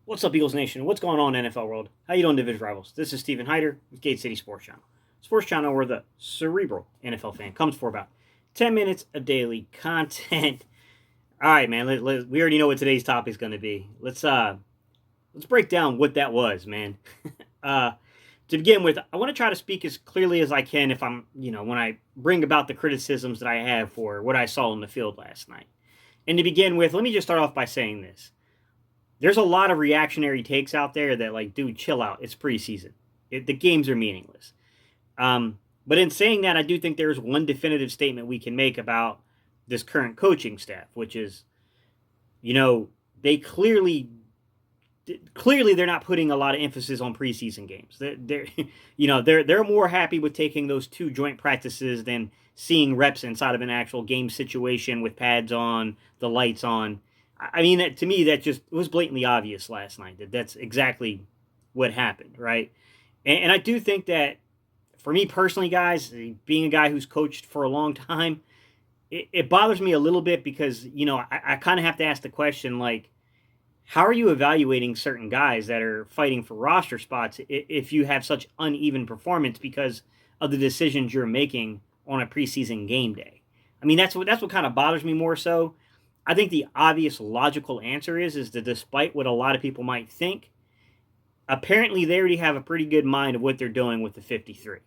What's up, Eagles Nation? What's going on in NFL world? How you doing, Division Rivals? This is Stephen Hyder with Gate City Sports Channel. Sports Channel where the cerebral NFL fan comes for about 10 minutes of daily content. All right, man. We already know what today's topic is going to be. Let's break down what that was, man. uh, to begin with, I want to try to speak as clearly as I can if when I bring about the criticisms that I have for what I saw in the field last night. And to begin with, let me just start off by saying this. There's a lot of reactionary takes out there that, like, dude, chill out. It's preseason. The games are meaningless. But in saying that, I do think there's one definitive statement we can make about this current coaching staff, which is, they clearly they're not putting a lot of emphasis on preseason games. They're more happy with taking those two joint practices than seeing reps inside of an actual game situation with pads on, the lights on. I mean, to me, that just was blatantly obvious last night that that's exactly what happened, right? And I do think that for me personally, guys, being a guy who's coached for a long time, it bothers me a little bit because, I kind of have to ask the question, like, how are you evaluating certain guys that are fighting for roster spots if you have such uneven performance because of the decisions you're making on a preseason game day? I mean, that's what kind of bothers me more so. I think the obvious logical answer is that despite what a lot of people might think, apparently they already have a pretty good mind of what they're doing with the 53.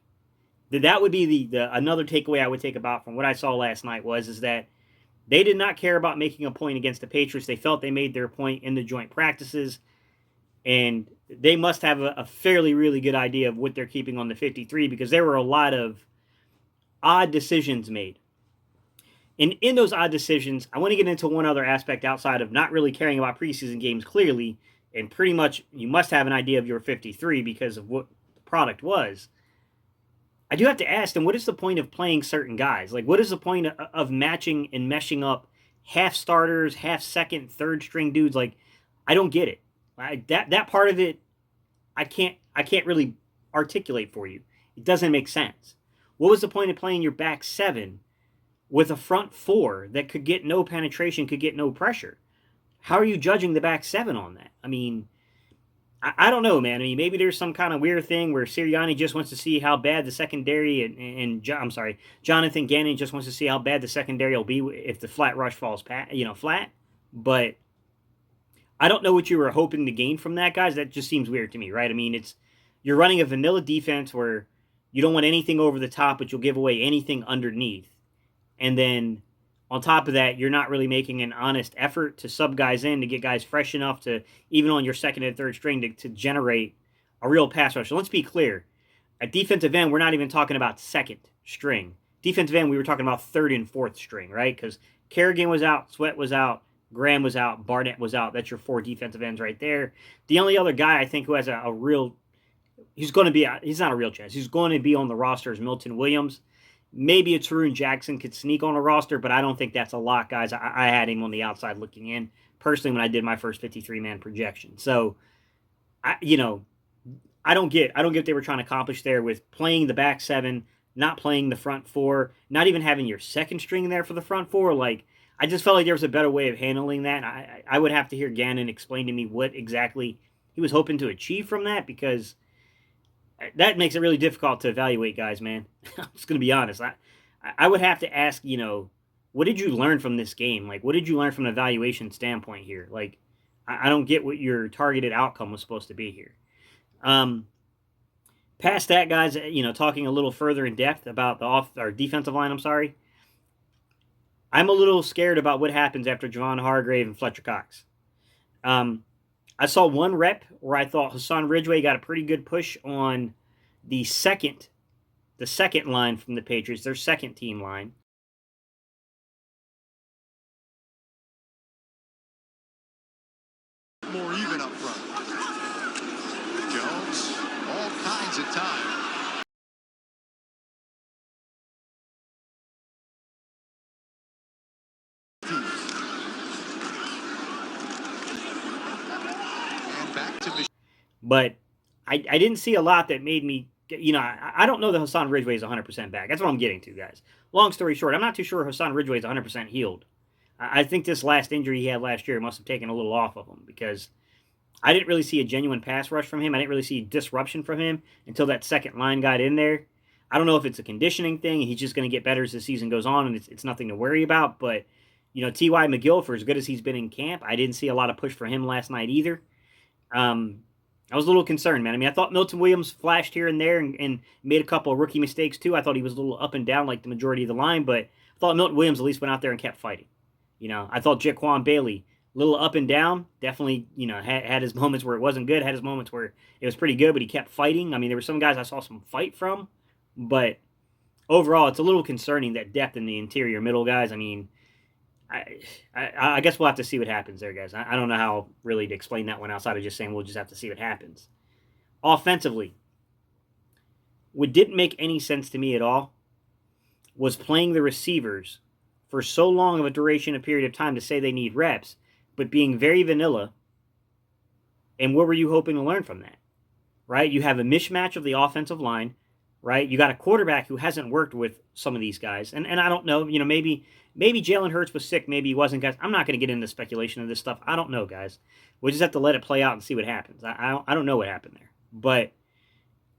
That would be the another takeaway I would take about from what I saw last night is that they did not care about making a point against the Patriots. They felt they made their point in the joint practices, and they must have a fairly, really good idea of what they're keeping on the 53 because there were a lot of odd decisions made. And in those odd decisions, I want to get into one other aspect outside of not really caring about preseason games clearly, and pretty much you must have an idea of your 53 because of what the product was. I do have to ask them, what is the point of playing certain guys? Like, what is the point of matching and meshing up half starters, half second, third string dudes? Like, I don't get it. That part of it, I can't really articulate for you. It doesn't make sense. What was the point of playing your back seven with a front four that could get no penetration, could get no pressure? How are you judging the back seven on that? I mean, I don't know, man. I mean, maybe there's some kind of weird thing where Sirianni just wants to see how bad the secondary Jonathan Gannon just wants to see how bad the secondary will be if the flat rush falls flat. But I don't know what you were hoping to gain from that, guys. That just seems weird to me, right? I mean, you're running a vanilla defense where you don't want anything over the top, but you'll give away anything underneath. And then on top of that, you're not really making an honest effort to sub guys in to get guys fresh enough to, even on your second and third string, to generate a real pass rush. So let's be clear. At defensive end, we're not even talking about second string. Defensive end, we were talking about third and fourth string, right? Because Kerrigan was out, Sweat was out, Graham was out, Barnett was out. That's your four defensive ends right there. The only other guy I think who has a real, he's not a real chance. He's going to be on the roster is Milton Williams. Maybe a Tarun Jackson could sneak on a roster, but I don't think that's a lot, guys. I had him on the outside looking in, personally, when I did my first 53-man projection. So, I don't get what they were trying to accomplish there with playing the back seven, not playing the front four, not even having your second string there for the front four. Like, I just felt like there was a better way of handling that. I would have to hear Gannon explain to me what exactly he was hoping to achieve from that, because that makes it really difficult to evaluate guys, man. I'm just going to be honest. I would have to ask, what did you learn from this game? Like, what did you learn from an evaluation standpoint here? Like, I don't get what your targeted outcome was supposed to be here. Past that, guys, talking a little further in depth about our defensive line, I'm a little scared about what happens after Javon Hargrave and Fletcher Cox. I saw one rep where I thought Hassan Ridgeway got a pretty good push on the second line from the Patriots, their second team line. More even up front. Jones, all kinds of time. And back to But I didn't see a lot that made me, I don't know that Hassan Ridgeway is 100% back. That's what I'm getting to, guys. Long story short, I'm not too sure Hassan Ridgeway is 100% healed. I think this last injury he had last year must have taken a little off of him because I didn't really see a genuine pass rush from him. I didn't really see disruption from him until that second line got in there. I don't know if it's a conditioning thing. He's just going to get better as the season goes on, and it's nothing to worry about. But, T.Y. McGill, for as good as he's been in camp, I didn't see a lot of push for him last night either. I was a little concerned, man. I mean, I thought Milton Williams flashed here and there and made a couple of rookie mistakes too. I thought he was a little up and down like the majority of the line, but I thought Milton Williams at least went out there and kept fighting. I thought Jaquan Bailey, a little up and down, definitely, had his moments where it wasn't good, had his moments where it was pretty good, but he kept fighting. I mean, there were some guys I saw some fight from, but overall, it's a little concerning that depth in the interior middle guys. I mean, I guess we'll have to see what happens there, guys. I don't know how really to explain that one outside of just saying we'll just have to see what happens. Offensively, what didn't make any sense to me at all was playing the receivers for so long of a duration of period of time to say they need reps, but being very vanilla. And what were you hoping to learn from that? Right? You have a mismatch of the offensive line, right? You got a quarterback who hasn't worked with some of these guys. And I don't know, maybe Jalen Hurts was sick, maybe he wasn't, guys. I'm not going to get into speculation of this stuff. I don't know, guys. We just have to let it play out and see what happens. I don't know what happened there. But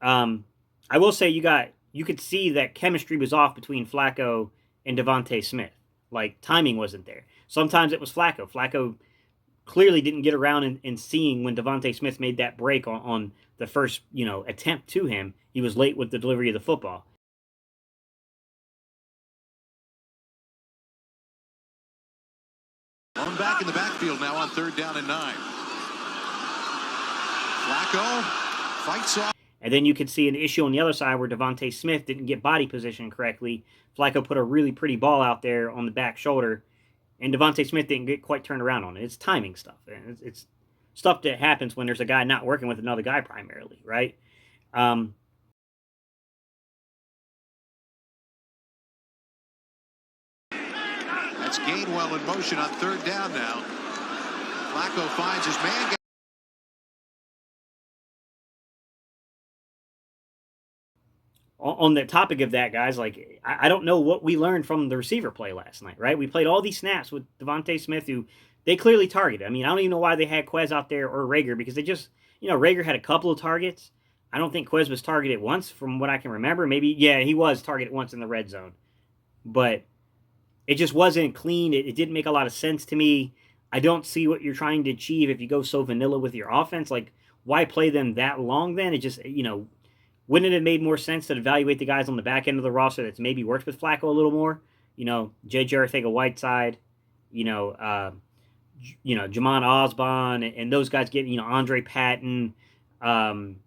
I will say you could see that chemistry was off between Flacco and Devontae Smith. Like, timing wasn't there. Sometimes it was Flacco. Flacco clearly didn't get around and seeing when Devontae Smith made that break on the first, attempt to him. He was late with the delivery of the football. On back in the backfield now on 3rd down and 9. Flacco fights off. And then you could see an issue on the other side where Devontae Smith didn't get body position correctly. Flacco put a really pretty ball out there on the back shoulder, and Devontae Smith didn't get quite turned around on it. It's timing stuff. It's stuff that happens when there's a guy not working with another guy primarily, right? That's Gainwell in motion on 3rd down now. Flacco finds his man. On the topic of that, guys, like, I don't know what we learned from the receiver play last night, right? We played all these snaps with Devontae Smith, who they clearly targeted. I mean, I don't even know why they had Quez out there or Rager, because they just, Rager had a couple of targets. I don't think Quez was targeted once from what I can remember. Maybe, yeah, he was targeted once in the red zone. But it just wasn't clean. It didn't make a lot of sense to me. I don't see what you're trying to achieve if you go so vanilla with your offense. Like, why play them that long then? It just, wouldn't it have made more sense to evaluate the guys on the back end of the roster that's maybe worked with Flacco a little more? J.J. Arcega-Whiteside, Jamon Osborne, and those guys get, Andre Patton, and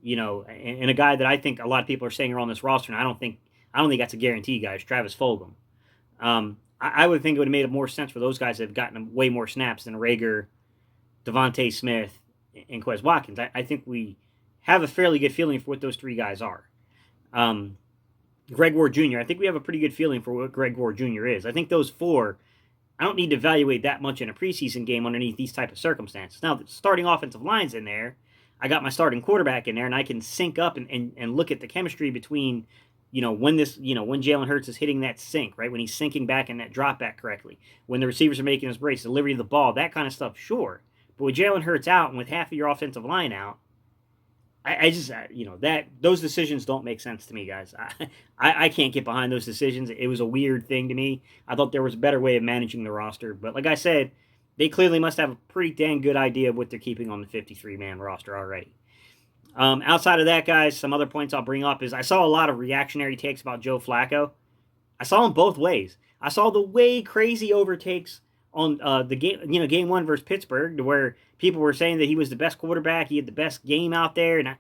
a guy that I think a lot of people are saying are on this roster, and I don't think that's a guarantee, guys, Travis Fulgham. I would think it would have made more sense for those guys to have gotten way more snaps than Rager, Devontae Smith, and Quez Watkins. I think we have a fairly good feeling for what those three guys are. Greg Ward Jr., I think we have a pretty good feeling for what Greg Ward Jr. is. I think those four, I don't need to evaluate that much in a preseason game underneath these type of circumstances. Now, the starting offensive line's in there. I got my starting quarterback in there, and I can sync up and look at the chemistry between, when Jalen Hurts is hitting that sink, right? When he's sinking back in that drop back correctly. When the receivers are making his breaks, delivery of the ball, that kind of stuff, sure. But with Jalen Hurts out and with half of your offensive line out, I just, that those decisions don't make sense to me, guys. I can't get behind those decisions. It was a weird thing to me. I thought there was a better way of managing the roster. But like I said, they clearly must have a pretty dang good idea of what they're keeping on the 53-man roster already. Outside of that, guys, some other points I'll bring up is I saw a lot of reactionary takes about Joe Flacco. I saw them both ways. I saw the way crazy overtakes on the game 1 versus Pittsburgh, to where people were saying that he was the best quarterback, he had the best game out there, and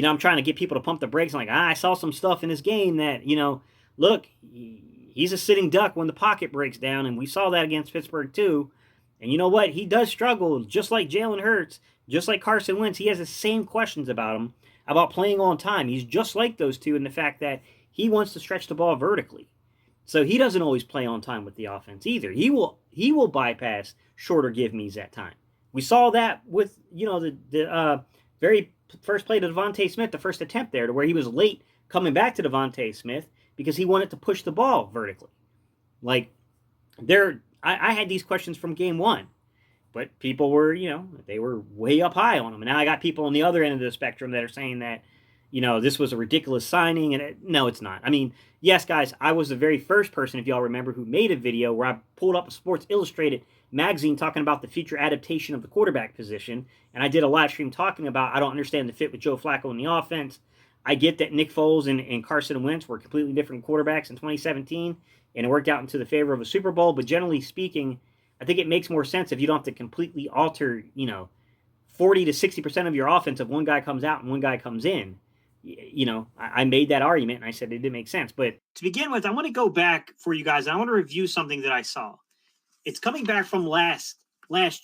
I'm trying to get people to pump the brakes. I'm like, I saw some stuff in his game that, look, he's a sitting duck when the pocket breaks down, and we saw that against Pittsburgh too. And you know what? He does struggle, just like Jalen Hurts, just like Carson Wentz. He has the same questions about him, about playing on time. He's just like those two in the fact that he wants to stretch the ball vertically. So he doesn't always play on time with the offense either. He will bypass shorter give me's at time. We saw that with the very first play to Devontae Smith, the first attempt there, to where he was late coming back to Devontae Smith because he wanted to push the ball vertically. Like, I had these questions from game 1, But people were, they were way up high on him. And now I got people on the other end of the spectrum that are saying that, this was a ridiculous signing. And no, it's not. I mean, yes, guys, I was the very first person, if y'all remember, who made a video where I pulled up a Sports Illustrated magazine talking about the future adaptation of the quarterback position. And I did a live stream talking about, I don't understand the fit with Joe Flacco in the offense. I get that Nick Foles and Carson Wentz were completely different quarterbacks in 2017, and it worked out into the favor of a Super Bowl. But generally speaking, I think it makes more sense if you don't have to completely alter, 40 to 60% of your offense if one guy comes out and one guy comes in. I made that argument, and I said it didn't make sense. But to begin with, I want to go back for you guys. I want to review something that I saw. It's coming back from last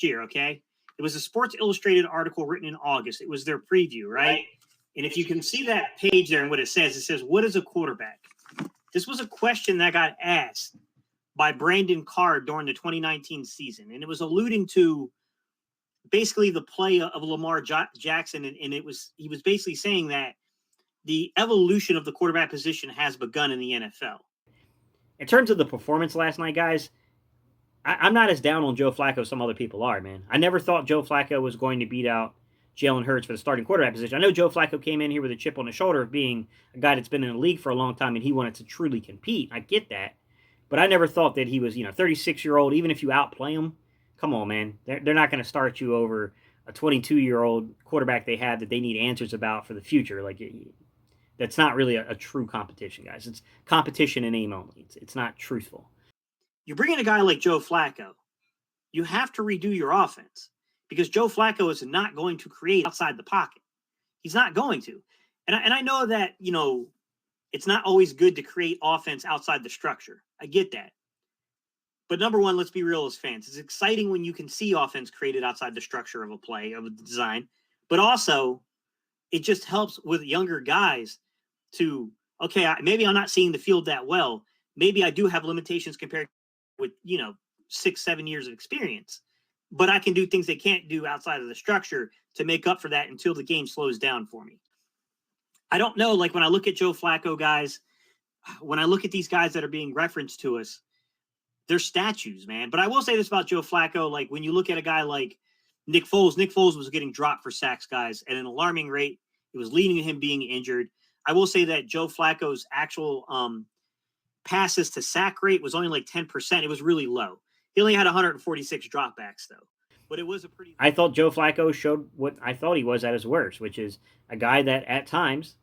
year, okay? It was a Sports Illustrated article written in August. It was their preview, right? And if you can see that page there and what it says, what is a quarterback? This was a question that got asked by Brandon Carr during the 2019 season. And it was alluding to basically the play of Lamar Jackson. And he was basically saying that the evolution of the quarterback position has begun in the NFL. In terms of the performance last night, guys, I'm not as down on Joe Flacco as some other people are, man. I never thought Joe Flacco was going to beat out Jalen Hurts for the starting quarterback position. I know Joe Flacco came in here with a chip on his shoulder of being a guy that's been in the league for a long time and he wanted to truly compete. I get that. But I never thought that he was, 36-year-old, even if you outplay him, come on, man. They're not going to start you over a 22-year-old quarterback they have that they need answers about for the future. Like, that's not really a true competition, guys. It's competition in name only. It's not truthful. You bring in a guy like Joe Flacco, you have to redo your offense because Joe Flacco is not going to create outside the pocket. He's not going to. And I know that, it's not always good to create offense outside the structure. I get that. But number one, let's be real as fans. It's exciting when you can see offense created outside the structure of a play, of a design. But also, it just helps with younger guys to, okay, maybe I'm not seeing the field that well. Maybe I do have limitations compared with, 6-7 years of experience. But I can do things they can't do outside of the structure to make up for that until the game slows down for me. I don't know, like when I look at Joe Flacco, guys, when I look at these guys that are being referenced to us, they're statues, man. But I will say this about Joe Flacco, like when you look at a guy like Nick Foles was getting dropped for sacks, guys, at an alarming rate. It was leading to him being injured. I will say that Joe Flacco's actual passes to sack rate was only like 10%. It was really low. He only had 146 dropbacks, though. But it was a pretty... I thought Joe Flacco showed what I thought he was at his worst, which is a guy that at times,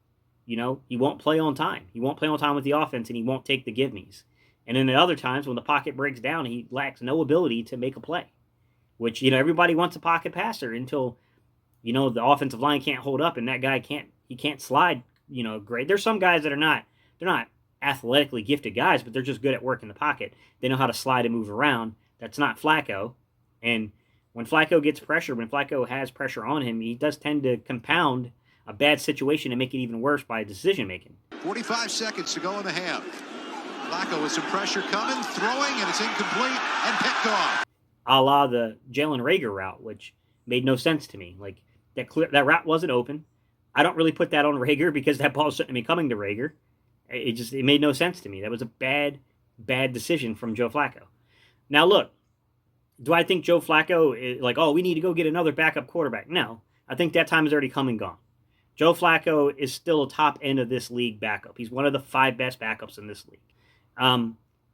he won't play on time. He won't play on time with the offense, and he won't take the give-me's. And then at other times, when the pocket breaks down, he lacks no ability to make a play, which, everybody wants a pocket passer until, the offensive line can't hold up and that guy can't slide, great. There's some guys that they're not athletically gifted guys, but they're just good at working the pocket. They know how to slide and move around. That's not Flacco. And when Flacco gets pressure, when Flacco has pressure on him, he does tend to compound a bad situation and make it even worse by decision making. 45 seconds to go in the half. Flacco with some pressure coming, throwing, and it's incomplete and picked off. A la the Jalen Reagor route, which made no sense to me. Like that route wasn't open. I don't really put that on Reagor because that ball shouldn't have been coming to Reagor. It made no sense to me. That was a bad decision from Joe Flacco. Now look, do I think Joe Flacco is like, we need to go get another backup quarterback? No, I think that time has already come and gone. Joe Flacco is still a top end of this league backup. He's one of the 5 best backups in this league.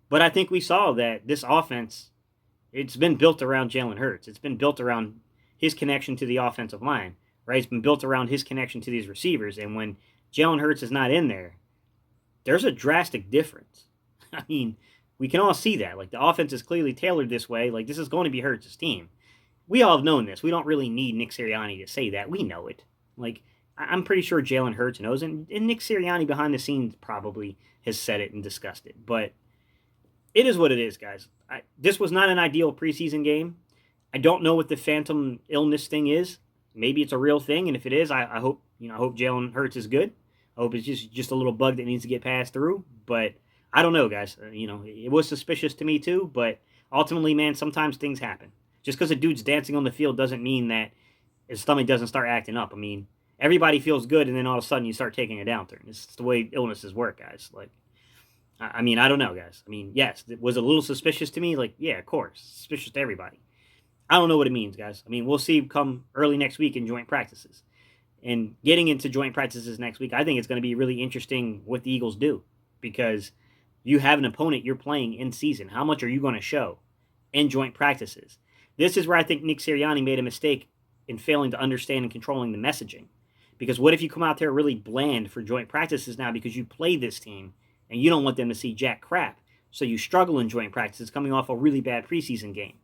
But I think we saw that this offense, it's been built around Jalen Hurts. It's been built around his connection to the offensive line, right? It's been built around his connection to these receivers. And when Jalen Hurts is not in there, there's a drastic difference. I mean, we can all see that. Like, the offense is clearly tailored this way. Like, this is going to be Hurts' team. We all have known this. We don't really need Nick Sirianni to say that. We know it. Like, I'm pretty sure Jalen Hurts knows, and Nick Sirianni behind the scenes probably has said it and discussed it. But it is what it is, guys. This was not an ideal preseason game. I don't know what the phantom illness thing is. Maybe it's a real thing, and if it is, I hope Jalen Hurts is good. I hope it's just a little bug that needs to get passed through. But I don't know, guys. It was suspicious to me too. But ultimately, man, sometimes things happen. Just because a dude's dancing on the field doesn't mean that his stomach doesn't start acting up. I mean, everybody feels good, and then all of a sudden you start taking a downturn. It's the way illnesses work, guys. Like, I mean, I don't know, guys. I mean, yes, was it a little suspicious to me? Like, yeah, of course, suspicious to everybody. I don't know what it means, guys. I mean, we'll see come early next week in joint practices. And getting into joint practices next week, I think it's going to be really interesting what the Eagles do, because you have an opponent you're playing in season. How much are you going to show in joint practices? This is where I think Nick Sirianni made a mistake in failing to understand and controlling the messaging. Because what if you come out there really bland for joint practices now because you play this team and you don't want them to see jack crap? So you struggle in joint practices coming off a really bad preseason game.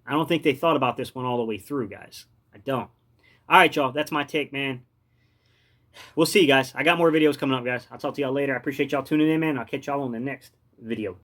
I don't think they thought about this one all the way through, guys. I don't. All right, y'all. That's my take, man. We'll see you guys. I got more videos coming up, guys. I'll talk to y'all later. I appreciate y'all tuning in, man. I'll catch y'all on the next video.